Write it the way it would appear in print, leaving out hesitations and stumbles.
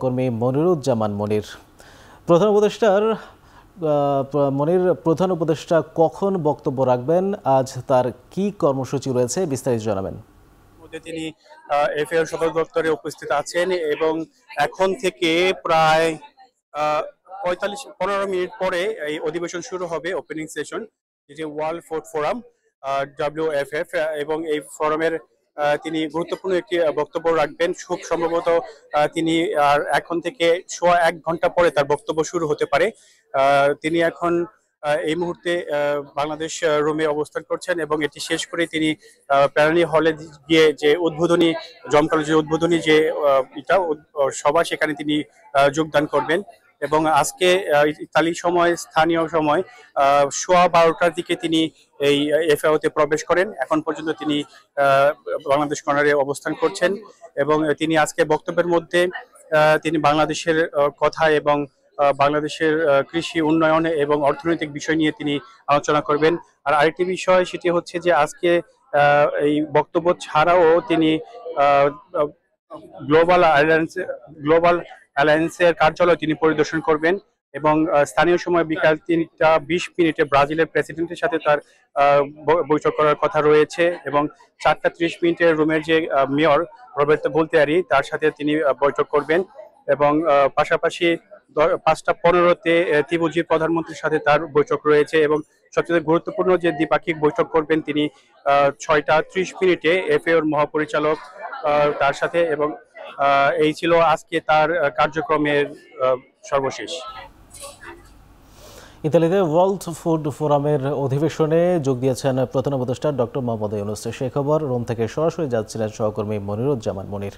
কর্মী মনিরুজ্জামান মনির। প্রধান উপদেষ্টার প্রধান উপদেষ্টা কখন বক্তব্য রাখবেন, আজ তার কি কর্মসূচি রয়েছে, বিস্তারিত জানাবেন। তিনি এফএআর সদর দপ্তরে উপস্থিত আছেন এবং এখন থেকে প্রায় 15 মিনিট পরে এই অধিবেশন শুরু হবে, ওপেনিং সেশন, যেটি ওয়ার্ল্ড ফুড ফোরাম WFF, এবং এই ফোরামের তিনি গুরুত্বপূর্ণ একটি বক্তব্য রাখবেন। খুব সম্ভবত তিনি আর এখন থেকে 1 ঘন্টা পরে তার বক্তব্য শুরু হতে পারে। তিনি এখন এই মুহূর্তে বাংলাদেশ রুমে অবস্থান করছেন এবং এটি শেষ করে তিনি প্যারানি হলে গিয়ে যে উদ্বোধনী জমকালো যে উদ্বোধনী যে সভা, সেখানে তিনি যোগদান করবেন। এবং আজকে ইতালি সময়, স্থানীয় সময় 12:15টার দিকে তিনি এই এফএওতে প্রবেশ করেন। এখন পর্যন্ত তিনি বাংলাদেশ কর্নারে অবস্থান করছেন এবং তিনি আজকে বক্তব্যের মধ্যে তিনি বাংলাদেশের কথা এবং বাংলাদেশের কৃষি উন্নয়ন এবং অর্থনৈতিক বিষয় নিয়ে তিনি আলোচনা করবেন। আর আরেকটি বিষয়, সেটি হচ্ছে যে আজকে এই বক্তব্য ছাড়াও তিনি গ্লোবাল অ্যালায়েন্সের কার্যালয় তিনি পরিদর্শন করবেন এবং স্থানীয় সময় বিকাল 3টা 20 মিনিটে ব্রাজিলের প্রেসিডেন্টের সাথে তার বৈঠক করার কথা রয়েছে এবং 4টা 30 মিনিটে রোমের যে মেয়র রবের্তো গুলতেয়ারি, তার সাথে তিনি বৈঠক করবেন এবং পাশাপাশি 5টা 15তে তিমুজির প্রধানমন্ত্রীর সাথে তার বৈঠক রয়েছে এবং সবচেয়ে গুরুত্বপূর্ণ যে দ্বিপাক্ষিক বৈঠক করবেন তিনি 6টা 30 মিনিটে এফএওর মহাপরিচালক তার সাথে। এবং এই ছিল আজকে তার কার্যক্রমের সর্বশেষ। ইতালিতে ওয়ার্ল্ড ফুড ফোরামের অধিবেশনে যোগ দিয়েছেন প্রধান উপদেষ্টা ডক্টর মোহাম্মদ ইউনূস। সেই খবর রোম থেকে সরাসরি যাচ্ছিলেন সহকর্মী মনিরুজ্জামান মনির।